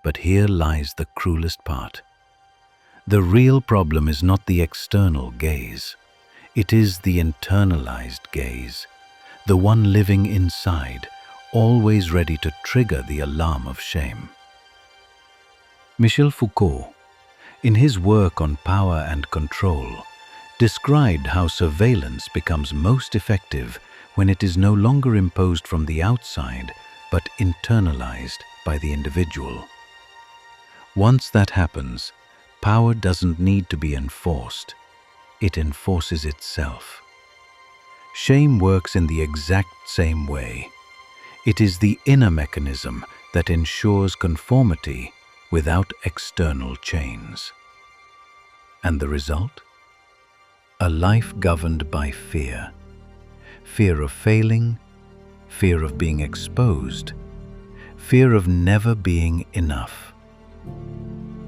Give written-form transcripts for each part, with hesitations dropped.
But here lies the cruelest part. The real problem is not the external gaze. It is the internalized gaze, the one living inside, always ready to trigger the alarm of shame. Michel Foucault, in his work on power and control, described how surveillance becomes most effective when it is no longer imposed from the outside, but internalized by the individual. Once that happens, power doesn't need to be enforced. It enforces itself. Shame works in the exact same way. It is the inner mechanism that ensures conformity without external chains. And the result? A life governed by fear. Fear of failing, fear of being exposed, fear of never being enough.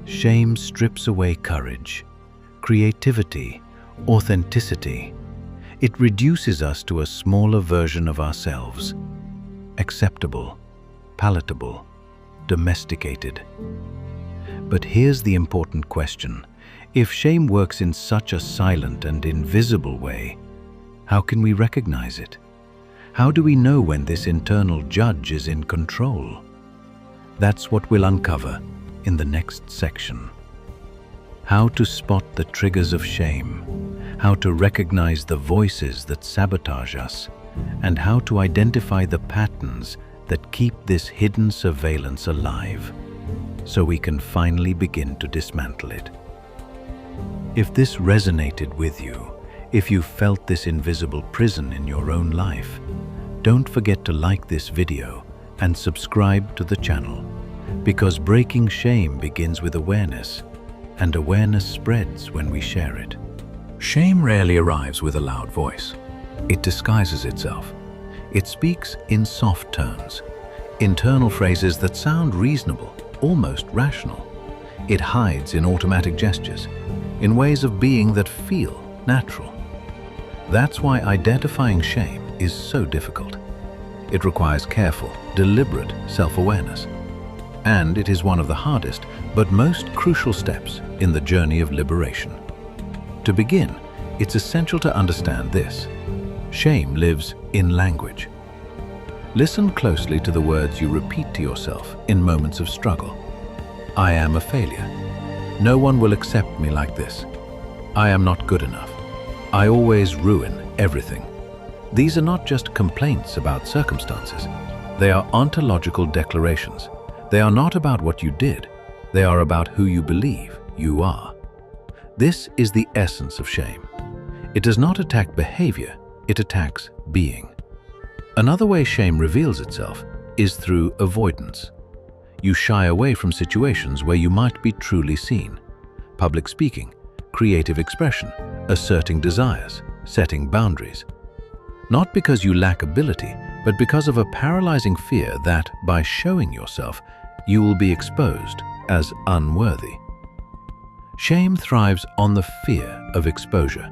Shame strips away courage, creativity, authenticity. It reduces us to a smaller version of ourselves, acceptable, palatable, domesticated. But here's the important question. If shame works in such a silent and invisible way, how can we recognize it? How do we know when this internal judge is in control? That's what we'll uncover in the next section. How to spot the triggers of shame, how to recognize the voices that sabotage us, and how to identify the patterns that keep this hidden surveillance alive, so we can finally begin to dismantle it. If this resonated with you, if you felt this invisible prison in your own life, don't forget to like this video and subscribe to the channel, because breaking shame begins with awareness, and awareness spreads when we share it. Shame rarely arrives with a loud voice. It disguises itself. It speaks in soft tones, internal phrases that sound reasonable, almost rational. It hides in automatic gestures, in ways of being that feel natural. That's why identifying shame is so difficult. It requires careful, deliberate self-awareness. And it is one of the hardest, but most crucial steps in the journey of liberation. To begin, it's essential to understand this. Shame lives in language. Listen closely to the words you repeat to yourself in moments of struggle. I am a failure. No one will accept me like this. I am not good enough. I always ruin everything. These are not just complaints about circumstances. They are ontological declarations. They are not about what you did. They are about who you believe you are. This is the essence of shame. It does not attack behavior, it attacks being. Another way shame reveals itself is through avoidance. You shy away from situations where you might be truly seen. Public speaking, creative expression, asserting desires, setting boundaries. Not because you lack ability, but because of a paralyzing fear that, by showing yourself, you will be exposed as unworthy. Shame thrives on the fear of exposure.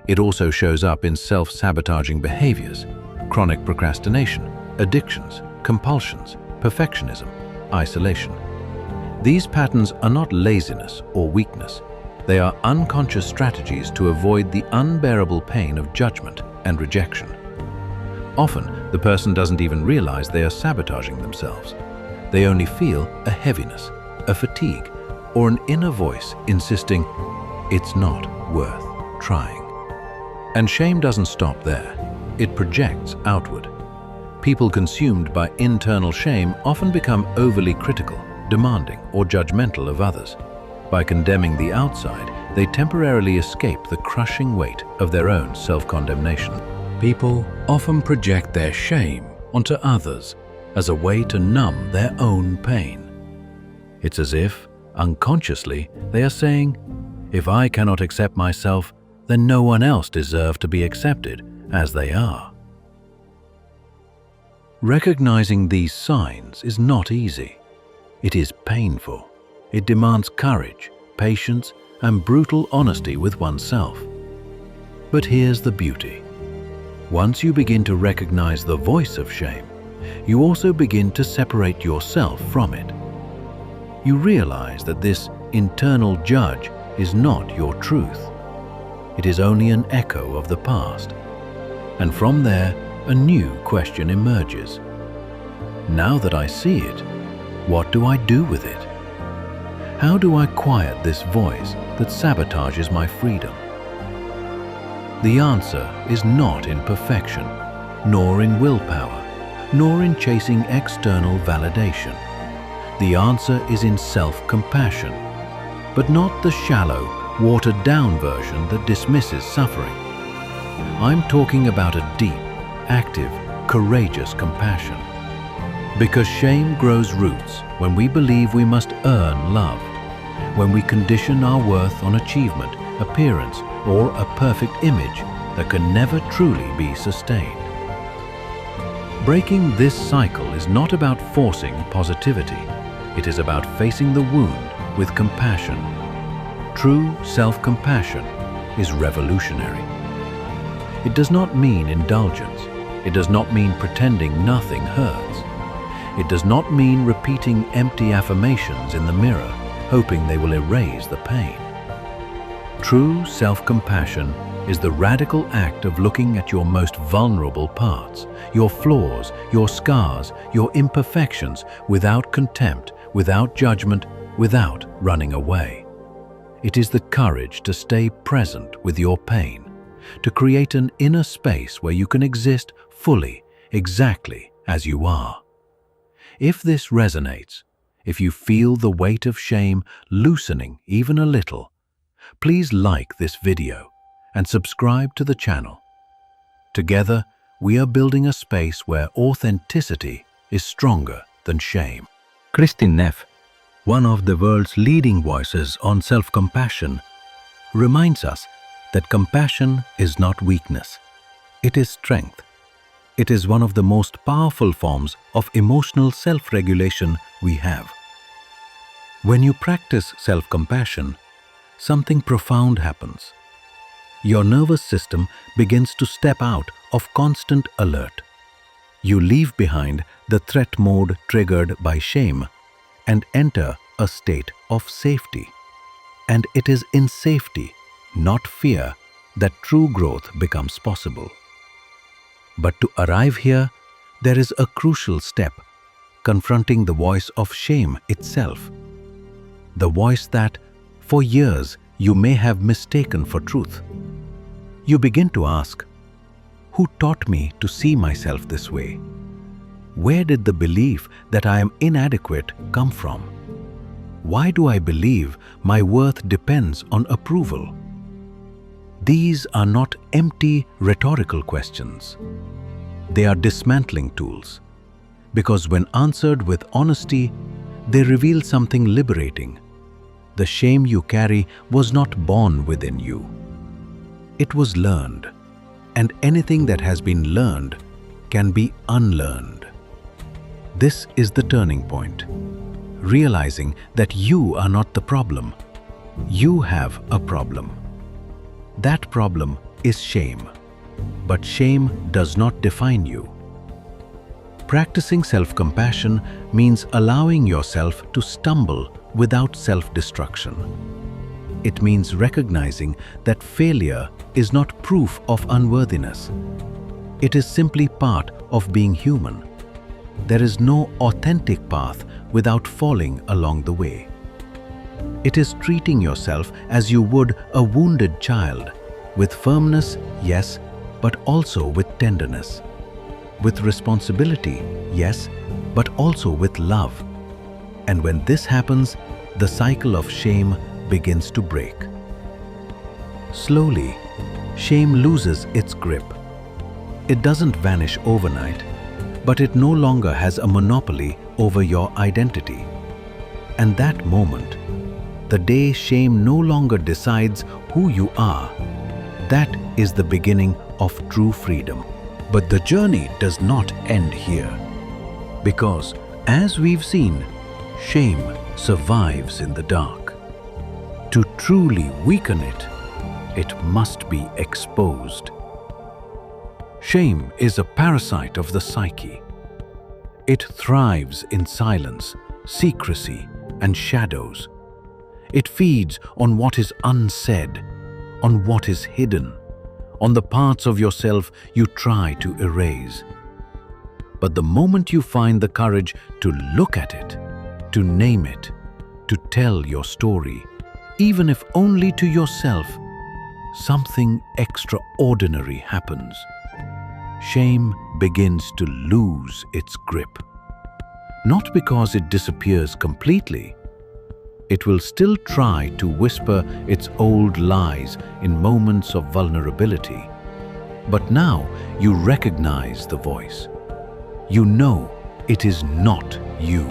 It also shows up in self-sabotaging behaviors, chronic procrastination, addictions, compulsions, perfectionism, isolation. These patterns are not laziness or weakness. They are unconscious strategies to avoid the unbearable pain of judgment and rejection. Often, the person doesn't even realize they are sabotaging themselves. They only feel a heaviness, a fatigue, or an inner voice insisting, it's not worth trying. And shame doesn't stop there. It projects outward. People consumed by internal shame often become overly critical, demanding, or judgmental of others. By condemning the outside, they temporarily escape the crushing weight of their own self-condemnation. People often project their shame onto others as a way to numb their own pain. It's as if, unconsciously, they are saying, if I cannot accept myself, then no one else deserves to be accepted as they are. Recognizing these signs is not easy. It is painful. It demands courage, patience, and brutal honesty with oneself. But here's the beauty. Once you begin to recognize the voice of shame, you also begin to separate yourself from it. you realize that this internal judge is not your truth. It is only an echo of the past. And from there, a new question emerges. Now that I see it, what do I do with it? How do I quiet this voice that sabotages my freedom? The answer is not in perfection, nor in willpower, nor in chasing external validation. The answer is in self-compassion, but not the shallow, watered-down version that dismisses suffering. I'm talking about a deep, active, courageous compassion. Because shame grows roots when we believe we must earn love, when we condition our worth on achievement, appearance, or a perfect image that can never truly be sustained. Breaking this cycle is not about forcing positivity. It is about facing the wound with compassion. True self-compassion is revolutionary. It does not mean indulgence. It does not mean pretending nothing hurts. It does not mean repeating empty affirmations in the mirror, hoping they will erase the pain. True self-compassion is the radical act of looking at your most vulnerable parts, your flaws, your scars, your imperfections, without contempt, without judgment, without running away. It is the courage to stay present with your pain, to create an inner space where you can exist fully, exactly as you are. If this resonates, if you feel the weight of shame loosening even a little, please like this video and subscribe to the channel. Together, we are building a space where authenticity is stronger than shame. Kristin Neff, one of the world's leading voices on self-compassion, reminds us that compassion is not weakness. It is strength. It is one of the most powerful forms of emotional self-regulation we have. When you practice self-compassion, something profound happens. Your nervous system begins to step out of constant alert. You leave behind the threat mode triggered by shame and enter a state of safety. And it is in safety, not fear, that true growth becomes possible. But to arrive here, there is a crucial step, confronting the voice of shame itself. The voice that, for years, you may have mistaken for truth. You begin to ask, who taught me to see myself this way? Where did the belief that I am inadequate come from? Why do I believe my worth depends on approval? These are not empty rhetorical questions. They are dismantling tools, because when answered with honesty, they reveal something liberating. The shame you carry was not born within you. It was learned, and anything that has been learned can be unlearned. This is the turning point, realizing that you are not the problem. You have a problem. That problem is shame, but shame does not define you. Practicing self-compassion means allowing yourself to stumble without self-destruction. It means recognizing that failure is not proof of unworthiness. It is simply part of being human. There is no authentic path without falling along the way. It is treating yourself as you would a wounded child, with firmness, yes, but also with tenderness. With responsibility, yes, but also with love. And when this happens, the cycle of shame begins to break. Slowly, shame loses its grip. It doesn't vanish overnight, but it no longer has a monopoly over your identity. And that moment, the day shame no longer decides who you are, that is the beginning of true freedom. But the journey does not end here. Because, as we've seen, shame survives in the dark. To truly weaken it, it must be exposed. Shame is a parasite of the psyche. It thrives in silence, secrecy, and shadows. It feeds on what is unsaid, on what is hidden, on the parts of yourself you try to erase. But the moment you find the courage to look at it, to name it, to tell your story, even if only to yourself, something extraordinary happens. Shame begins to lose its grip. Not because it disappears completely. It will still try to whisper its old lies in moments of vulnerability. But now you recognize the voice. You know it is not you.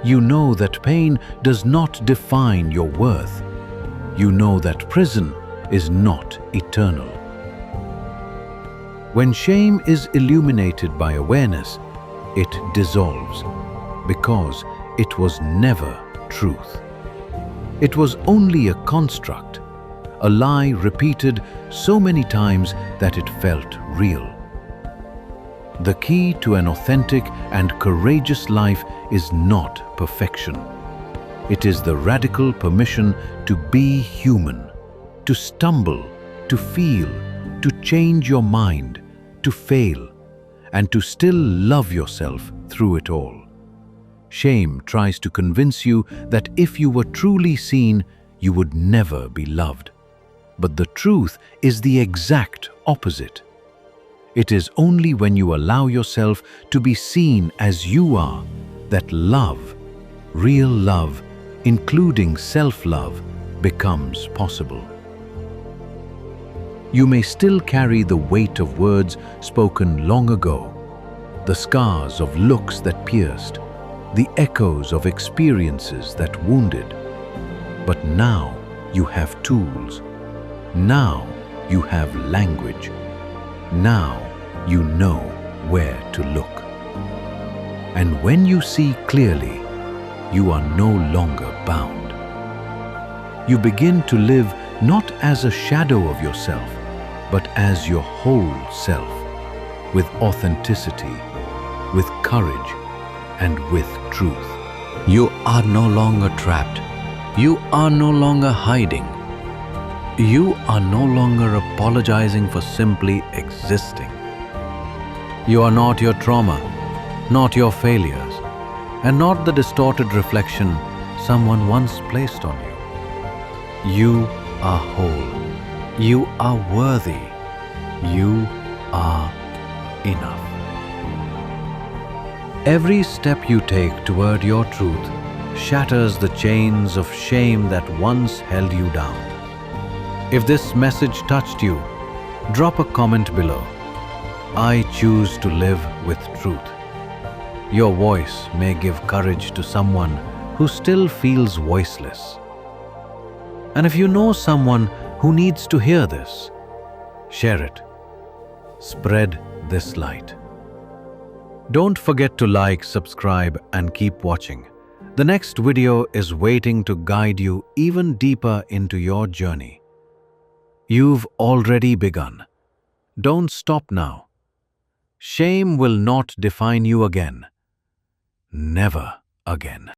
You know that pain does not define your worth. You know that prison is not eternal. When shame is illuminated by awareness, it dissolves because it was never truth. It was only a construct, a lie repeated so many times that it felt real. The key to an authentic and courageous life is not perfection. It is the radical permission to be human, to stumble, to feel, to change your mind, to fail, and to still love yourself through it all. Shame tries to convince you that if you were truly seen, you would never be loved. But the truth is the exact opposite. It is only when you allow yourself to be seen as you are that love, real love, including self-love, becomes possible. You may still carry the weight of words spoken long ago, the scars of looks that pierced, the echoes of experiences that wounded. But now you have tools. Now you have language. Now you know where to look. And when you see clearly, you are no longer bound. You begin to live not as a shadow of yourself, but as your whole self, with authenticity, with courage, and with truth. You are no longer trapped. You are no longer hiding. You are no longer apologizing for simply existing. You are not your trauma, not your failures, and not the distorted reflection someone once placed on you. You are whole. You are worthy. You are enough. Every step you take toward your truth shatters the chains of shame that once held you down. If this message touched you, drop a comment below. I choose to live with truth. Your voice may give courage to someone who still feels voiceless. And if you know someone who needs to hear this, share it. Spread this light. Don't forget to like, subscribe, and keep watching. The next video is waiting to guide you even deeper into your journey. You've already begun. Don't stop now. Shame will not define you again. Never again.